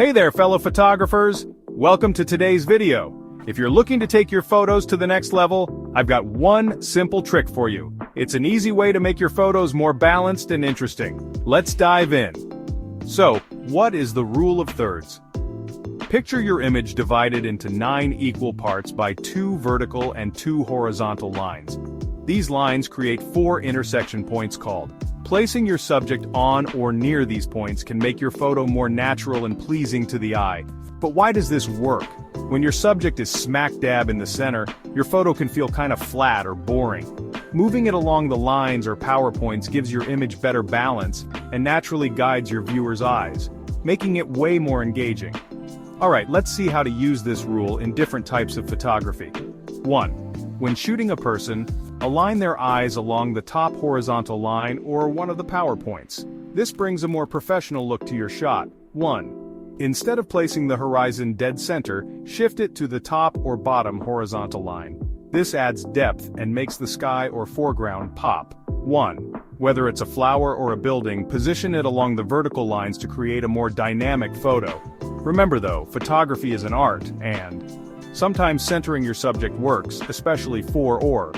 Hey there, fellow photographers! Welcome to today's video. If you're looking to take your photos to the next level, I've got one simple trick for you. It's an easy way to make your photos more balanced and interesting. Let's dive in. So, what is the rule of thirds? Picture your image divided into 9 equal parts by 2 vertical and 2 horizontal lines. These lines create 4 intersection points called. Placing your subject on or near these points can make your photo more natural and pleasing to the eye. But why does this work? When your subject is smack dab in the center, your photo can feel kind of flat or boring. Moving it along the lines or power points gives your image better balance and naturally guides your viewer's eyes, making it way more engaging. Alright, let's see how to use this rule in different types of photography. 1. When shooting a person, align their eyes along the top horizontal line or one of the power points. This brings a more professional look to your shot. 1. Instead of placing the horizon dead center, shift it to the top or bottom horizontal line. This adds depth and makes the sky or foreground pop. 1. Whether it's a flower or a building, position it along the vertical lines to create a more dynamic photo. Remember though, photography is an art, and sometimes centering your subject works, especially for or.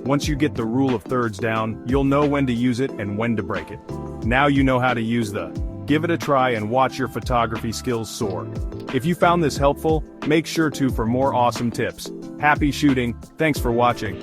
Once you get the rule of thirds down, you'll know when to use it and when to break it. Now you know how to use the. Give it a try and watch your photography skills soar. If you found this helpful, make sure to for more awesome tips. Happy shooting, thanks for watching.